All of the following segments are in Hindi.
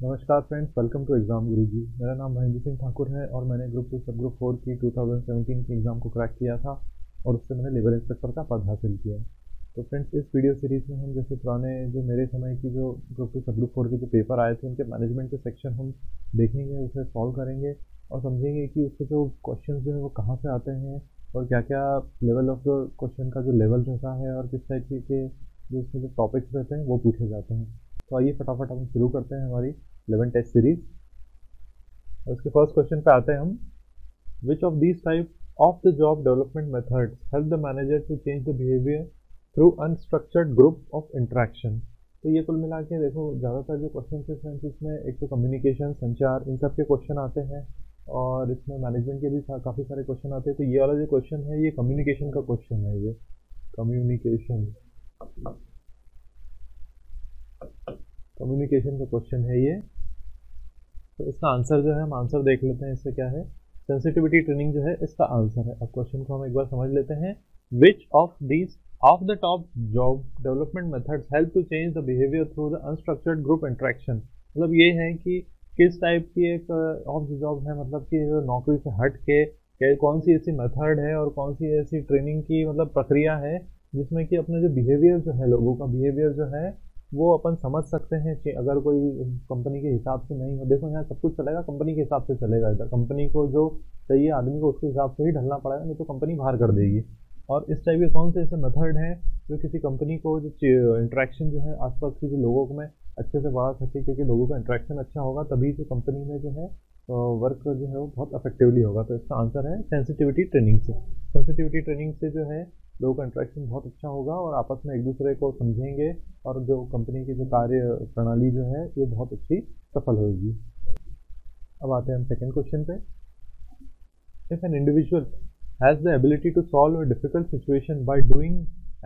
नमस्कार फ्रेंड्स, वेलकम टू एग्ज़ाम गुरुजी। मेरा नाम महेंद्र सिंह ठाकुर है और मैंने ग्रुप 2 सब ग्रुप 4 की 2017 की एग्ज़ाम को क्रैक किया था और उससे मैंने लेबर इंस्पेक्टर का पद हासिल किया। तो फ्रेंड्स, इस वीडियो सीरीज़ में हम जैसे पुराने जो मेरे समय की जो ग्रुप 2 सब ग्रुप 4 के जो पेपर आए थे उनके मैनेजमेंट के सेक्शन हम देखेंगे, उसे सॉल्व करेंगे और समझेंगे कि उसके जो क्वेश्चन जो है वो कहाँ से आते हैं और क्या क्या लेवल ऑफ द क्वेश्चन का जो लेवल रहता है और किस टाइप के जो उसमें जो टॉपिक्स रहते हैं वो पूछे जाते हैं। तो आइए फटाफट हम शुरू करते हैं हमारी 11 टेस्ट सीरीज। और इसके फर्स्ट क्वेश्चन पे आते हैं हम। Which of these type of the job development methods help the manager to change the behaviour through unstructured group of interaction. तो ये कुल मिला के देखो, ज़्यादातर जो क्वेश्चन है इसमें एक तो कम्युनिकेशन, संचार, इन सब के क्वेश्चन आते हैं और इसमें मैनेजमेंट के भी काफ़ी सारे क्वेश्चन आते हैं। तो ये वाला जो क्वेश्चन है ये कम्युनिकेशन का क्वेश्चन है। ये कम्युनिकेशन कम्युनिकेशन का क्वेश्चन है ये। तो इसका आंसर जो है हम आंसर देख लेते हैं, इससे क्या है, सेंसिटिविटी ट्रेनिंग जो है इसका आंसर है। अब क्वेश्चन को हम एक बार समझ लेते हैं। Which of these of the top job development methods help to change the behaviour through the unstructured group interaction. मतलब ये है कि किस टाइप की एक ऑफ द जॉब है, मतलब कि नौकरी से हट के कौन सी ऐसी मेथड है और कौन सी ऐसी ट्रेनिंग की मतलब प्रक्रिया है जिसमें कि अपने जो बिहेवियर जो है, लोगों का बिहेवियर जो है वो अपन समझ सकते हैं कि अगर कोई कंपनी के हिसाब से नहीं हो। देखो, यहाँ सब कुछ चलेगा कंपनी के हिसाब से चलेगा। इधर कंपनी को जो चाहिए आदमी को उसके हिसाब से ही ढलना पड़ेगा, नहीं तो कंपनी बाहर कर देगी। और इस टाइप के कौन से ऐसे मेथड हैं जो किसी कंपनी को जो इंट्रैक्शन जो है आसपास के जो लोगों में अच्छे से बढ़ा सके, क्योंकि लोगों का इंट्रैक्शन अच्छा होगा तभी जो कंपनी में जो है वर्क जो है वो बहुत इफेक्टिवली होगा। तो इसका आंसर है सेंसिटिविटी ट्रेनिंग से। सेंसिटिविटी ट्रेनिंग से जो है लोगों का इंट्रैक्शन बहुत अच्छा होगा और आपस में एक दूसरे को समझेंगे और जो कंपनी की जो कार्य प्रणाली जो है ये बहुत अच्छी सफल होगी। अब आते हैं हम सेकंड क्वेश्चन पे। If an individual has the ability to solve a difficult situation by doing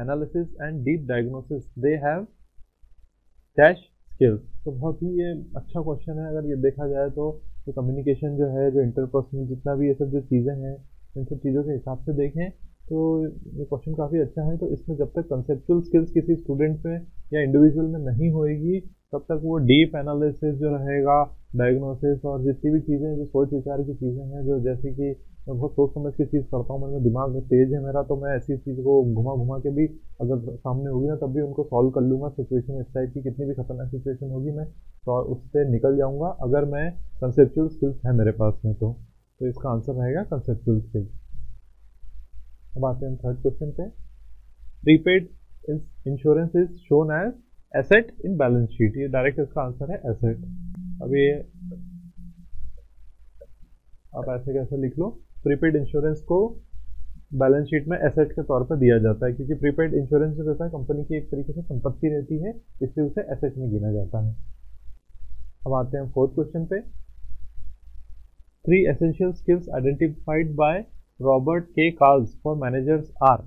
analysis and deep diagnosis, they have dash skills. तो बहुत ही ये अच्छा क्वेश्चन है। अगर ये देखा जाए तो कम्युनिकेशन जो है, जो इंटरपर्सनल जितना भी ये सब जो चीज़ें हैं, इन सब चीज़ों के हिसाब से देखें तो ये क्वेश्चन काफ़ी अच्छा है। तो इसमें जब तक कंसेप्चुअल स्किल्स किसी स्टूडेंट में या इंडिविजुअल में नहीं होएगी तब तक वो डीप एनालिसिस जो रहेगा, डायग्नोसिस और जितनी भी चीज़ें जो सोच विचार की चीज़ें हैं, जो जैसे कि मैं बहुत सोच समझ के चीज़ करता हूँ, मतलब दिमाग तेज है मेरा, तो मैं ऐसी चीज़ को घुमा घुमा के भी अगर सामने होगी ना तब भी उनको सॉल्व कर लूँगा। सिचुएशन इस टाइप की कितनी भी खतरनाक सिचुएशन होगी मैं तो उससे निकल जाऊँगा अगर मैं कंसेप्चुअल स्किल्स है मेरे पास में। तो इसका आंसर रहेगा कंसेप्चुअल स्किल्स। अब आते हैं हम थर्ड क्वेश्चन पे। Prepaid insurance is shown as asset in balance sheet. ये डायरेक्ट इसका आंसर है एसेट। अब ये आप ऐसे कैसे लिख लो, प्रीपेड इंश्योरेंस को बैलेंस शीट में एसेट के तौर पर दिया जाता है, क्योंकि प्रीपेड इंश्योरेंस जो रहता है कंपनी की एक तरीके से संपत्ति रहती है, इसलिए उसे एसेट में गिना जाता है। अब आते हैं फोर्थ क्वेश्चन पे। 3 essential skills identified by Robert के कार्ल्स फॉर मैनेजर्स आर।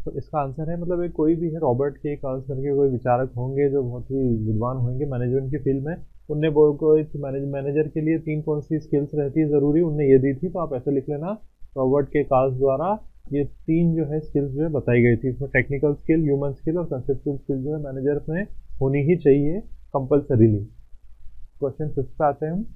तो इसका आंसर है, मतलब एक कोई भी है, रॉबर्ट के कार्ल्स करके कोई विचारक होंगे जो बहुत ही विद्वान होंगे मैनेजमेंट की फील्ड में। उनने को इस मैनेजर के लिए 3 कौन सी स्किल्स रहती है ज़रूरी, उनने ये दी थी। तो आप ऐसे लिख लेना, रॉबर्ट के कार्ल्स द्वारा ये 3 जो है स्किल्स जो है बताई गई थी। इसमें टेक्निकल स्किल, ह्यूमन स्किल और कंसेप्चुअल स्किल जो है मैनेजर में होनी ही चाहिए कंपल्सरीली। क्वेश्चन 5 पे आते हैं हम।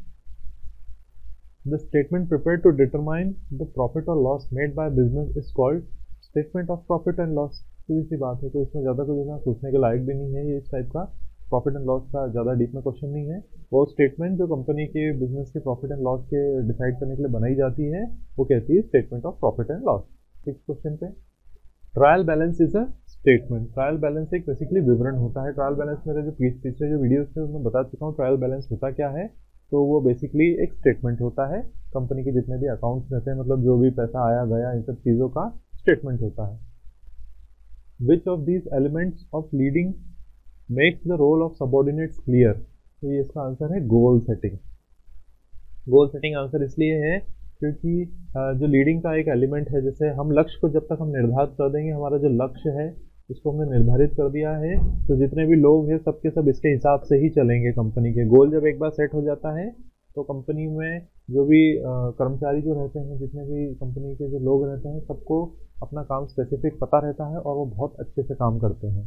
The statement prepared to determine the profit or loss made by business is called statement of profit and loss। सीधी सी बात है, तो इसमें ज़्यादा कुछ इतना सोचने के लायक भी नहीं है। ये इस टाइप का प्रॉफिट एंड लॉस का ज़्यादा डीप में क्वेश्चन नहीं है। वो स्टेटमेंट जो कंपनी के बिजनेस के प्रॉफिट एंड लॉस के डिसाइड करने के लिए बनाई जाती है वो कहती है statement of profit and loss. 6 question पे। Trial balance is a statement. Trial balance एक बेसिकली विवरण होता है। ट्रायल बैलेंस मेरे जो पिछले जो वीडियोस थे उसमें बता चुका हूँ ट्रायल बैलेंस होता क्या है। तो वो बेसिकली एक स्टेटमेंट होता है, कंपनी के जितने भी अकाउंट्स रहते हैं, मतलब जो भी पैसा आया गया इन सब चीज़ों का स्टेटमेंट होता है। Which of these elements of leading makes the role of subordinates clear. तो ये इसका आंसर है goal setting. Goal setting answer इसलिए है क्योंकि जो लीडिंग का एक एलिमेंट है, जैसे हम लक्ष्य को जब तक हम निर्धारित कर देंगे, हमारा जो लक्ष्य है इसको हमने निर्धारित कर दिया है, तो जितने भी लोग हैं सबके सब इसके हिसाब से ही चलेंगे। कंपनी के गोल जब एक बार सेट हो जाता है तो कंपनी में जो भी कर्मचारी जो रहते हैं, जितने भी कंपनी के जो लोग रहते हैं, सबको अपना काम स्पेसिफिक पता रहता है और वो बहुत अच्छे से काम करते हैं।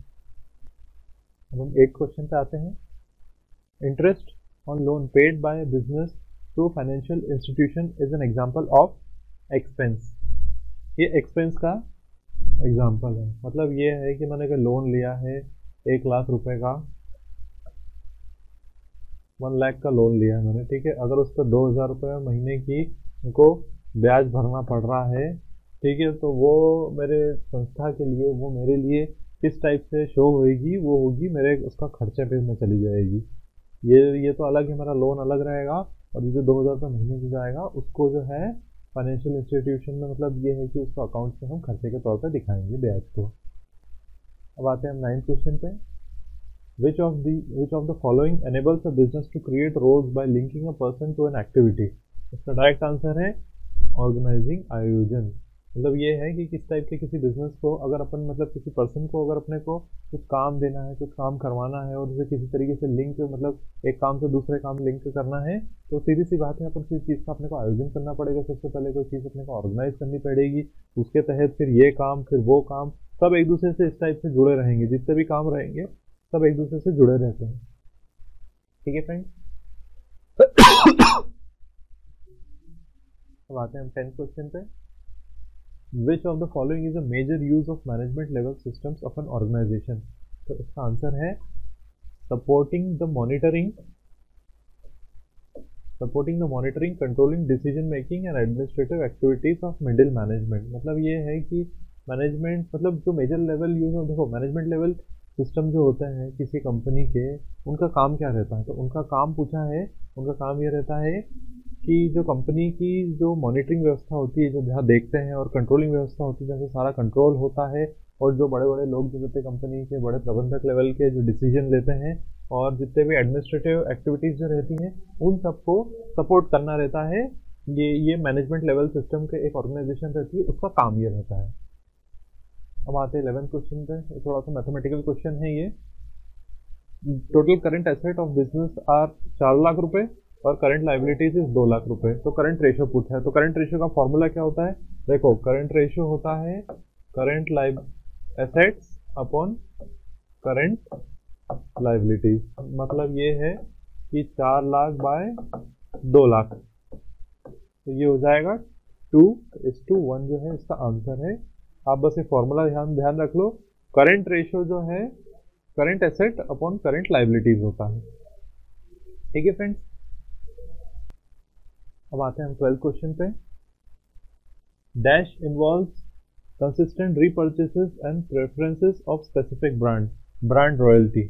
अब हम 8 क्वेश्चन पे आते हैं। Interest on loan paid by business to financial institution is an example of expense. ये एक्सपेंस का एग्जांपल है, मतलब ये है कि मैंने लोन लिया है 1 लाख रुपए का, 1 लाख का लोन लिया है मैंने, ठीक है। अगर उस पर 2,000 रुपये महीने की को ब्याज भरना पड़ रहा है, ठीक है, तो वो मेरे संस्था के लिए, वो मेरे लिए किस टाइप से शो होएगी, वो होगी मेरे उसका खर्चे पे में चली जाएगी। ये तो अलग है, मेरा लोन अलग रहेगा, और ये जो 2,000 रुपये महीने की जाएगा उसको जो है फाइनेंशियल इंस्टीट्यूशन में, मतलब ये है कि उसको अकाउंट में हम खर्चे के तौर पर दिखाएंगे ब्याज को। अब आते हैं हम 9th क्वेश्चन पे। which of the following enables a business to create roles by linking a person to an activity? इसका डायरेक्ट आंसर है ऑर्गेनाइजिंग, आयोजन। मतलब ये है कि किस टाइप के किसी बिजनेस को अगर अपन, मतलब किसी पर्सन को अगर अपने को कुछ काम देना है, कुछ काम करवाना है, और उसे किसी तरीके से लिंक, मतलब एक काम से दूसरे काम लिंक करना है, तो सीधी सी बात है अपन किसी चीज़ का अपने को आयोजन करना पड़ेगा। सबसे पहले कोई चीज़ अपने को ऑर्गेनाइज करनी पड़ेगी, उसके तहत फिर ये काम, फिर वो काम, सब एक दूसरे से इस टाइप से जुड़े रहेंगे। जितने भी काम रहेंगे सब एक दूसरे से जुड़े रहते हैं, ठीक है फ्रेंड्स। अब आते हैं हम 10th क्वेश्चन पे। Which of the following is a major use of management level systems of an organisation? तो इसका आंसर है supporting the monitoring, controlling, decision making and administrative activities of middle management. मतलब ये है कि मैनेजमेंट, मतलब जो मेजर लेवल यूज हो, देखो मैनेजमेंट लेवल सिस्टम जो होते हैं किसी कंपनी के, उनका काम क्या रहता है? तो उनका काम पूछा है, उनका काम ये रहता है कि जो कंपनी की जो मॉनिटरिंग व्यवस्था होती है, जो जहाँ देखते हैं, और कंट्रोलिंग व्यवस्था होती है जैसे सारा कंट्रोल होता है, और जो बड़े बड़े लोग जो रहते हैं कंपनी के, बड़े प्रबंधक लेवल के जो डिसीजन लेते हैं, और जितने भी एडमिनिस्ट्रेटिव एक्टिविटीज़ जो रहती हैं उन सबको सपोर्ट करना रहता है। ये मैनेजमेंट लेवल सिस्टम के एक ऑर्गेनाइजेशन रहती है, उसका काम ये रहता है। अब आते हैं 11th क्वेश्चन पे। थोड़ा सा मैथमेटिकल क्वेश्चन है ये। Total current asset of business are 4 lakh रुपए और करंट लाइबिलिटीज इज 2 लाख रुपए। तो करंट रेशियो पूछा है, तो करंट रेशियो का फॉर्मूला क्या होता है? देखो करंट रेशियो होता है current assets upon current liabilities. मतलब ये है कि 4 लाख बाय 2 लाख, तो ये हो जाएगा 2:1 जो है इसका आंसर है। आप बस ये फॉर्मूला ध्यान रख लो। करंट रेशियो जो है current asset upon current liabilities होता है, ठीक है फ्रेंड्स। अब आते हैं हम 12th क्वेश्चन पे। Dash involves consistent repurchases and preferences of specific brand. Brand royalty,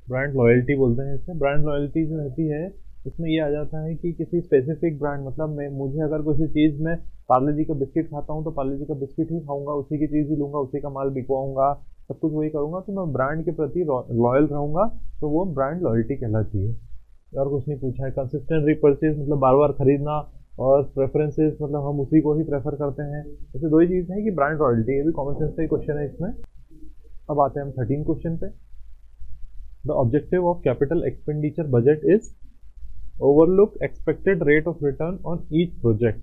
brand loyalty बोलते हैं इसे। ब्रांड लॉयल्टी जो रहती है इसमें ये आ जाता है कि किसी स्पेसिफिक ब्रांड, मतलब मुझे अगर किसी चीज़ में पार्ले जी का बिस्किट खाता हूँ तो पार्ले जी का बिस्किट ही खाऊंगा, उसी की चीज़ ही लूंगा, उसी का माल बिकवाऊंगा, सब कुछ वही करूंगा, तो मैं ब्रांड के प्रति लॉयल रहूंगा, तो वो ब्रांड लॉयल्टी कहलाती है। और कुछ नहीं पूछा है। कंसिस्टेंट रीपर्चेज मतलब बार बार खरीदना, और प्रेफरेंसेस मतलब हम उसी को ही प्रेफर करते हैं। ऐसे दो ही चीज़ है कि ब्रांड रॉयल्टी, ये भी कॉमन सेंस का ही क्वेश्चन है इसमें। अब आते हैं हम 13 क्वेश्चन पे। The objective of capital expenditure budget is overlook expected rate of return on each project,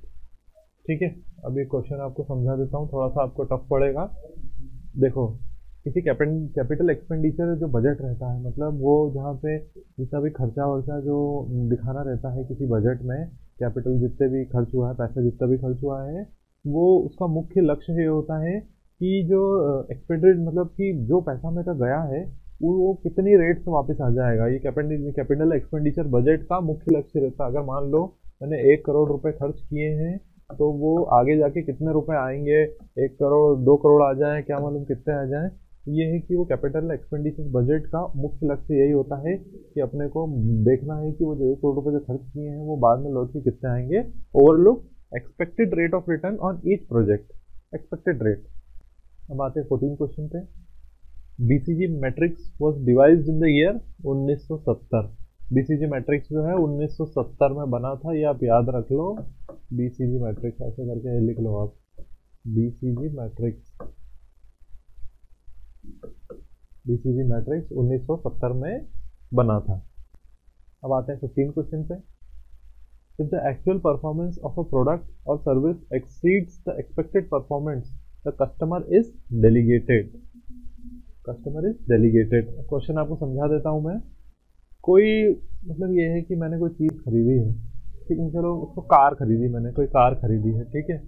ठीक है। अब ये क्वेश्चन आपको समझा देता हूँ, थोड़ा सा आपको टफ पड़ेगा। देखो किसी कैपिटल एक्सपेंडिचर जो बजट रहता है, मतलब वो जहाँ पे जितना भी खर्चा वर्चा जो दिखाना रहता है किसी बजट में, कैपिटल जितने भी खर्च हुआ है, पैसा जितना भी खर्च हुआ है, वो उसका मुख्य लक्ष्य ये होता है कि जो एक्सपेंडेड, मतलब कि जो पैसा मेरा गया है वो कितनी रेट से वापस आ जाएगा। ये कैपिटल एक्सपेंडिचर बजट का मुख्य लक्ष्य रहता है। अगर मान लो मैंने 1 करोड़ रुपए खर्च किए हैं, तो वो आगे जाके कितने रुपए आएंगे, 1 करोड़ 2 करोड़ आ जाए, क्या मालूम कितने आ जाए। ये है कि वो कैपिटल एक्सपेंडिचर बजट का मुख्य लक्ष्य यही होता है कि अपने को देखना है कि वो जो 1 करोड़ रुपए जो खर्च किए हैं वो बाद में लौट के कितने आएंगे। Overlook expected rate of return on each project, expected rate. अब आते हैं 14 क्वेश्चन पे। BCG matrix was devised in the year 1970। BCG matrix जो है 1970 में बना था, ये आप याद रख लो। बीसीजी मैट्रिक्स ऐसे करके लिख लो आप, बीसीजी मैट्रिक्स 1970 में बना था। अब आते हैं 15 क्वेश्चन पे। If the actual performance of a product और service exceeds the expected performance, the customer is delegated. Customer is delegated. Question आपको समझा देता हूं मैं। कोई मतलब ये है कि मैंने कोई चीज़ खरीदी है, ठीक है, चलो उसको कार खरीदी, मैंने कोई कार खरीदी है, ठीक है।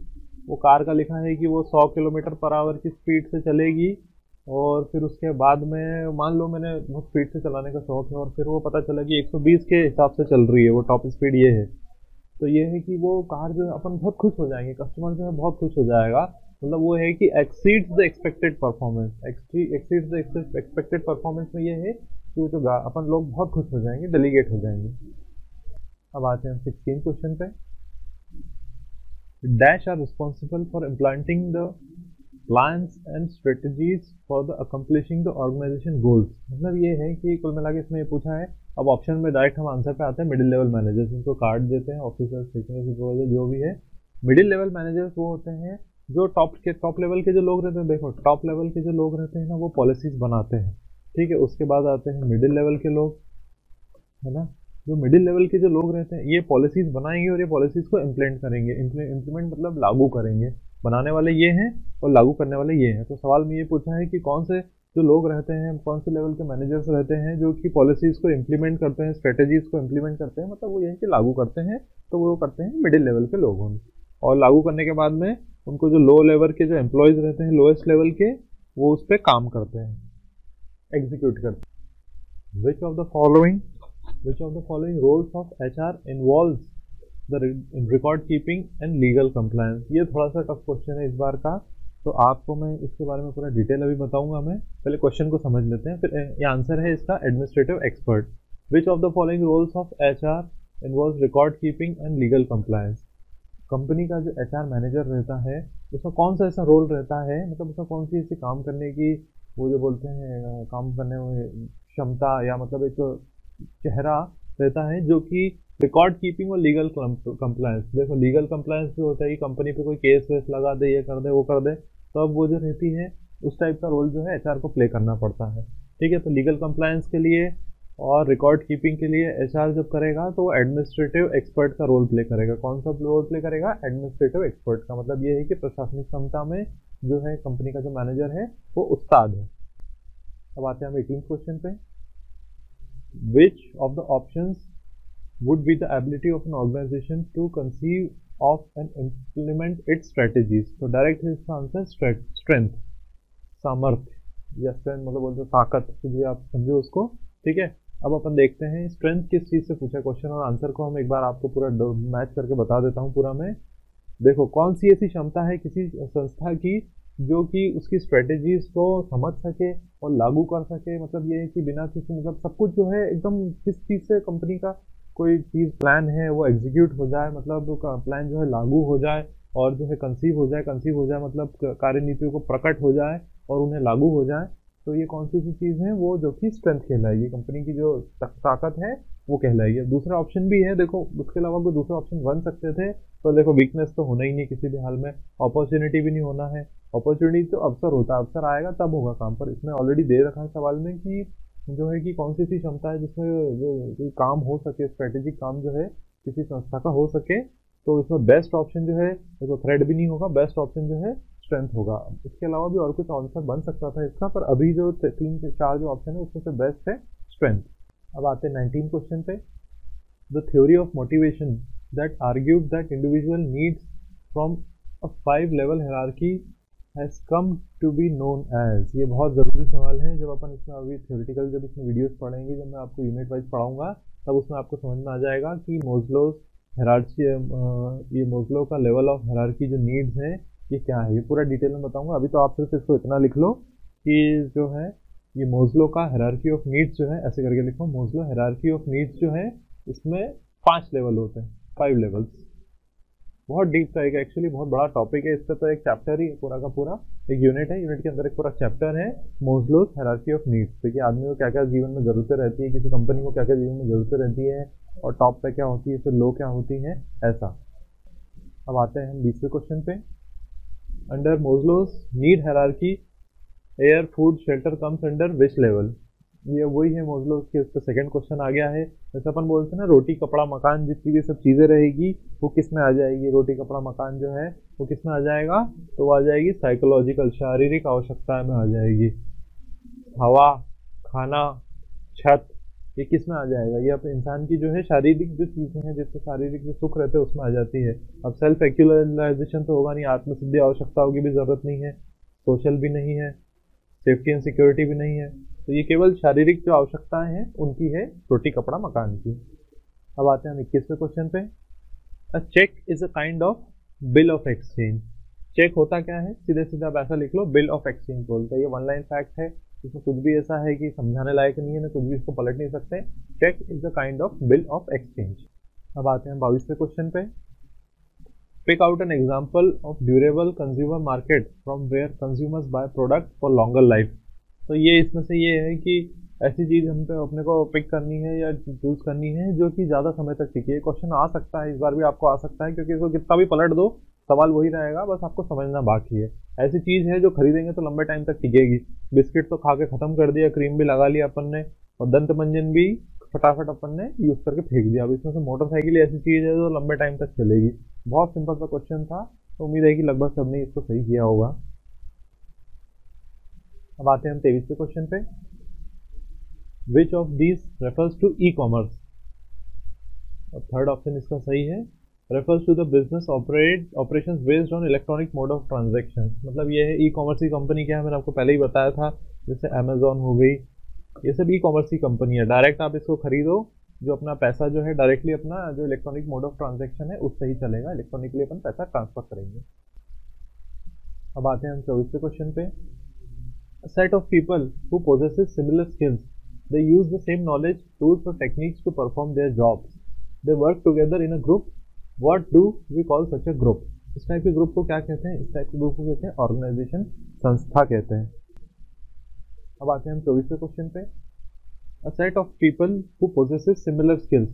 वो कार का लिखा है कि वो 100 किलोमीटर पर आवर की स्पीड से चलेगी, और फिर उसके बाद में मान लो मैंने बहुत स्पीड से चलाने का शौक है और फिर वो पता चला कि 120 के हिसाब से चल रही है, वो टॉप स्पीड ये है। तो ये है कि वो कार जो है अपन बहुत खुश हो जाएंगे, कस्टमर जो है बहुत खुश हो जाएगा। मतलब वो है कि exceeds the expected performance, exceeds the expected performance में ये है कि वो जो अपन लोग बहुत खुश हो जाएंगे, डेलीगेट हो जाएंगे। अब आते हैं 16 क्वेश्चन पे। Dash are responsible for implanting the plans and strategies for the accomplishing the organisation goals. मतलब ये है कि कुल मिला के इसमें ये पूछा है। अब ऑप्शन में डायरेक्ट हम आंसर पे आते हैं। मिडिल लेवल मैनेजर्स, इनको कार्ड देते हैं, ऑफिसर्स, सेक्शनल सुपरवाइजर, जो भी है। मिडिल लेवल मैनेजर्स वो होते हैं जो टॉप लेवल के जो लोग रहते हैं। देखो टॉप लेवल के जो लोग रहते हैं ना, वो पॉलिसीज बनाते हैं, ठीक है। उसके बाद आते हैं मिडिल लेवल के लोग, है ना। जो मिडिल लेवल के जो लोग रहते हैं, ये पॉलिसीज बनाएंगे और ये पॉलिसीज को इम्प्लीमेंट करेंगे। इम्प्लीमेंट मतलब लागू करेंगे। बनाने वाले ये हैं और लागू करने वाले ये हैं। तो सवाल में ये पूछा है कि कौन से जो लोग रहते हैं, कौन से लेवल के मैनेजर्स रहते हैं जो कि पॉलिसीज को इम्प्लीमेंट करते हैं, स्ट्रेटेजीज को इम्प्लीमेंट करते हैं, मतलब वो ये है कि लागू करते हैं। तो वो करते हैं मिडिल लेवल के लोग होंगे। और लागू करने के बाद में उनको जो लो लेवल के जो एम्प्लॉयज रहते हैं, लोएस्ट लेवल के, वो उस पर काम करते हैं, एग्जीक्यूट करते हैं। Which of the following roles of HR involves the record keeping and legal compliance? ये थोड़ा सा टफ क्वेश्चन है इस बार का, तो आपको मैं इसके बारे में पूरा डिटेल अभी बताऊंगा। मैं पहले क्वेश्चन को समझ लेते हैं, फिर ये आंसर है इसका administrative expert. Which of the following roles of HR involves record keeping and legal compliance? Company का जो HR मैनेजर रहता है, उसका कौन सा ऐसा रोल रहता है, मतलब उसका कौन सी ऐसी काम करने की, वो जो बोलते हैं काम करने में क्षमता, या मतलब एक चेहरा रहता है जो कि रिकॉर्ड कीपिंग और लीगल कंप्लायंस। देखो लीगल कंप्लायंस जो होता है कि कंपनी पे कोई केस वेस लगा दे, ये कर दे, वो कर दे, तो अब वो जो रहती है उस टाइप का रोल जो है एचआर को प्ले करना पड़ता है, ठीक है। तो लीगल कंप्लायंस के लिए और रिकॉर्ड कीपिंग के लिए एचआर जब करेगा तो वो एडमिनिस्ट्रेटिव एक्सपर्ट का रोल प्ले करेगा। कौन सा रोल प्ले करेगा? एडमिनिस्ट्रेटिव एक्सपर्ट का। मतलब ये है कि प्रशासनिक क्षमता में जो है कंपनी का जो मैनेजर है वो उस्ताद है। अब आते हैं हम 18 क्वेश्चन पे। Which of the options would be the ability of an organization to conceive of and implement its strategies? तो डायरेक्ट है इसका आंसर स्ट्रेंथ, सामर्थ्य, या स्ट्रेंथ मतलब बोलते हैं ताकत, कुछ भी आप समझो उसको, ठीक है। अब अपन देखते हैं स्ट्रेंथ किस चीज से पूछा क्वेश्चन, और आंसर को हम एक बार आपको पूरा मैच करके बता देता हूँ पूरा मैं। देखो कौन सी ऐसी क्षमता है किसी संस्था की जो कि उसकी स्ट्रेटेजीज को समझ सके और लागू कर सके। मतलब ये है कि बिना किसी, मतलब सब कुछ जो है एकदम किस चीज़ से कंपनी का कोई चीज़ प्लान है वो एग्जीक्यूट हो जाए, मतलब प्लान जो है लागू हो जाए और जो है कंसीव हो जाए, मतलब कार्यनीतियों को प्रकट हो जाए और उन्हें लागू हो जाए। तो ये कौन सी चीज़ है वो जो कि स्ट्रेंथ कहलाएगी, कंपनी की जो ताकत है वो कहलाएगी। दूसरा ऑप्शन भी है, देखो उसके अलावा कोई दूसरा ऑप्शन बन सकते थे, तो देखो वीकनेस तो होना ही नहीं किसी भी हाल में, अपॉर्चुनिटी भी नहीं होना है। अपॉर्चुनिटी तो अवसर होता है, अवसर आएगा तब होगा काम, पर इसमें ऑलरेडी दे रखा है सवाल में कि जो है कि कौन सी ऐसी क्षमता है जिसमें जो काम हो सके, स्ट्रेटेजिक काम जो है किसी संस्था का हो सके। तो इसमें बेस्ट ऑप्शन जो है, देखो थ्रेड भी नहीं होगा, बेस्ट ऑप्शन जो है स्ट्रेंथ होगा। इसके अलावा भी और कुछ आंसर बन सकता था इसका, पर अभी जो 3 से 4 जो ऑप्शन है उसमें से बेस्ट है स्ट्रेंथ। अब आते हैं 19 क्वेश्चन पे। The theory of motivation that argued that individual needs from a 5 level hierarchy has come to be known as. ये बहुत ज़रूरी सवाल है। जब अपन इसमें अभी थ्योरेटिकल जब इसमें वीडियोस पढ़ेंगे, जब मैं आपको यूनिट वाइज पढ़ाऊंगा, तब उसमें आपको समझ में आ जाएगा कि मोज़लोस हायरार्की, ये मोज़लो का लेवल ऑफ हायरार्की जो नीड्स है ये क्या है, ये पूरा डिटेल में बताऊंगा। अभी तो आप सिर्फ इसको इतना लिख लो कि जो है ये मोज़लो का हायरार्की ऑफ नीड्स जो है, ऐसे करके लिखो, मोज़लो हायरार्की ऑफ नीड्स जो है इसमें 5 लेवल होते हैं, 5 लेवल्स। बहुत डीप का एक एक्चुअली बहुत बड़ा टॉपिक है, इसका तो एक चैप्टर ही पूरा का पूरा एक यूनिट है, यूनिट के अंदर एक पूरा चैप्टर है मोज़लोस हायरार्की ऑफ नीड्स। देखिए आदमी को क्या क्या जीवन में ज़रूरतें रहती है, किसी कंपनी को क्या क्या जीवन में ज़रूरतें रहती है, और टॉप पे क्या होती है, फिर लो क्या होती है, ऐसा। अब आते हैं हम 20वें क्वेश्चन पे। Under Maslow's need hierarchy air food shelter comes under which level? ये वही है मोज़लो के, उसका सेकंड क्वेश्चन आ गया है। जैसे अपन बोलते हैं ना रोटी कपड़ा मकान, जितनी भी सब चीज़ें रहेगी वो किस में आ जाएगी? रोटी कपड़ा मकान जो है वो किस में आ जाएगा? तो वो आ जाएगी साइकोलॉजिकल, शारीरिक आवश्यकता में आ जाएगी। हवा, खाना, छत, ये किस में आ जाएगा? ये अपने इंसान की जो है शारीरिक जो चीज़ें हैं, जिससे शारीरिक जो सुख रहते हैं उसमें आ जाती है। अब सेल्फ एक्चुअलाइजेशन तो होगा नहीं, आत्मसिद्धि आवश्यकताओं की भी ज़रूरत नहीं है, सोशल भी नहीं है, सेफ्टी एंड सिक्योरिटी भी नहीं है, तो ये केवल शारीरिक जो आवश्यकताएं हैं उनकी है, रोटी कपड़ा मकान की। अब आते हैं हम 21वें क्वेश्चन पे। A cheque is a kind of bill of exchange. Cheque होता क्या है? सीधे सीधे आप ऐसा लिख लो, बिल ऑफ एक्सचेंज बोलते हैं। ये वन लाइन फैक्ट है, इसमें कुछ भी ऐसा है कि समझाने लायक नहीं है ना, कुछ भी इसको पलट नहीं सकते। Cheque is a kind of bill of exchange. अब आते हैं 22वें क्वेश्चन पे। Pick out an example of durable consumer market from where consumers buy product for longer life. तो ये इसमें से ये है कि ऐसी चीज़ हम पे अपने को पिक करनी है या चूज करनी है जो कि ज़्यादा समय तक टिके। ये क्वेश्चन आ सकता है, इस बार भी आपको आ सकता है, क्योंकि इसको कितना भी पलट दो सवाल वही रहेगा, बस आपको समझना बाकी है। ऐसी चीज़ है जो खरीदेंगे तो लंबे टाइम तक टिकेगी। बिस्किट तो खा के ख़त्म कर दिया, क्रीम भी लगा लिया अपन ने, और दंत मंजन भी फटाफट अपन ने यूज़ करके फेंक दिया। अब इसमें से मोटरसाइकिल ऐसी चीज़ है जो लंबे टाइम तक चलेगी। बहुत सिंपल सा क्वेश्चन था, तो उम्मीद है कि लगभग सबने इसको सही किया होगा। अब आते हैं हम 23वें क्वेश्चन पे। Which of these refers to e commerce? और थर्ड ऑप्शन इसका सही है, refers to the business operations based on electronic mode of transaction. मतलब ये है ई कॉमर्स की कंपनी क्या है, मैंने आपको पहले ही बताया था, जैसे अमेजोन हो गई, ये सब ई कॉमर्स की कंपनी है। डायरेक्ट आप इसको खरीदो, जो अपना पैसा जो है डायरेक्टली अपना जो इलेक्ट्रॉनिक मोड ऑफ ट्रांजैक्शन है उससे ही चलेगा, इलेक्ट्रॉनिकली अपन पैसा ट्रांसफर करेंगे। अब आते हैं हम 24वें क्वेश्चन पे। A set of people who possesses similar skills, they use the same knowledge, tools or techniques to perform their jobs. They work together in a group. What do we call such a group? इस टाइप के ग्रुप को क्या कहते हैं? इस टाइप के ग्रुप को कहते हैं ऑर्गेनाइजेशन, संस्था कहते हैं। अब आते हैं हम 24वें क्वेश्चन पे। A set of people who possesses similar skills,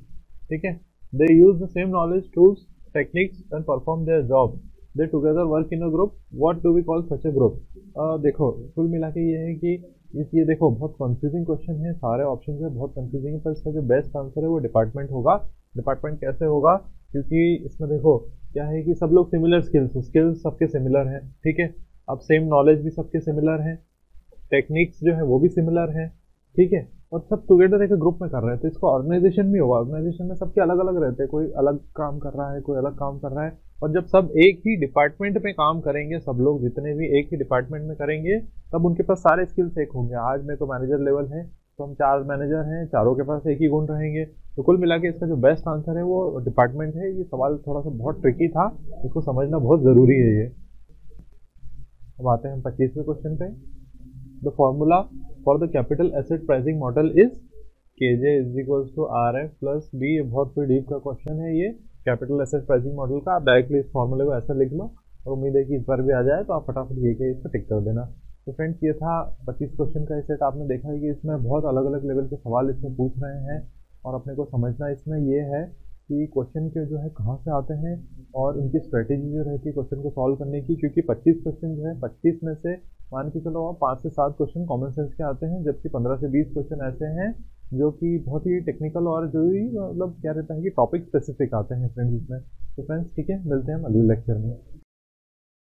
ठीक है, they use the same knowledge, tools, techniques and perform their job. They together work in a group. What do we call such a group? देखो कुल मिला के ये है कि ये देखो बहुत कंफ्यूजिंग क्वेश्चन है, सारे ऑप्शन है बहुत कंफ्यूजिंग है, पर इसका जो बेस्ट आंसर है वो डिपार्टमेंट होगा। डिपार्टमेंट कैसे होगा? क्योंकि इसमें देखो क्या है कि सब लोग सिमिलर स्किल्स सबके सिमिलर हैं, ठीक है। अब सेम नॉलेज भी सबके सिमिलर हैं, टेक्निक्स जो है वो भी सिमिलर हैं, ठीक है, और सब टुगेदर एक ग्रुप में कर रहे हैं, तो इसको ऑर्गेनाइजेशन भी होगा। ऑर्गेनाइजेशन में सबके अलग अलग रहते हैं, कोई अलग काम कर रहा है, कोई अलग काम कर रहा है, और जब सब एक ही डिपार्टमेंट में काम करेंगे, सब लोग जितने भी एक ही डिपार्टमेंट में करेंगे, तब उनके पास सारे स्किल्स एक होंगे। आज मेरे को मैनेजर लेवल है, तो हम 4 मैनेजर हैं, चारों के पास एक ही गुण रहेंगे। तो कुल मिला के इसका जो बेस्ट आंसर है वो डिपार्टमेंट है। ये सवाल थोड़ा सा बहुत ट्रिकी था, इसको समझना बहुत ज़रूरी है ये। अब आते हैं हम 25वें क्वेश्चन पे। The formula for the capital asset pricing model is KJ is equals to RF plus B। ये बहुत कोई डीप का क्वेश्चन है ये, कैपिटल एसेट प्राइसिंग मॉडल का। आप डायरेक्टली इस फॉर्मूले को ऐसा लिख लो, और उम्मीद है कि इस बार भी आ जाए, तो आप फटाफट ये के इस पर टिक कर देना। तो फ्रेंड्स ये था 25 क्वेश्चन का सेट। आपने देखा है कि इसमें बहुत अलग अलग लेवल के सवाल इसमें पूछ रहे हैं, और अपने को समझना इसमें ये है कि क्वेश्चन के जो है कहाँ से आते हैं, और उनकी स्ट्रेटेजी जो रहती है क्वेश्चन को सॉल्व करने की। क्योंकि 25 क्वेश्चन जो है, 25 में से मान के चलो 5 से 7 क्वेश्चन कॉमन सेंस के आते हैं, जबकि 15 से 20 क्वेश्चन ऐसे हैं जो कि बहुत ही टेक्निकल और जो भी मतलब क्या रहता है कि टॉपिक स्पेसिफिक आते हैं फ्रेंड्स इसमें। तो फ्रेंड्स ठीक है, मिलते हैं अगले लेक्चर में।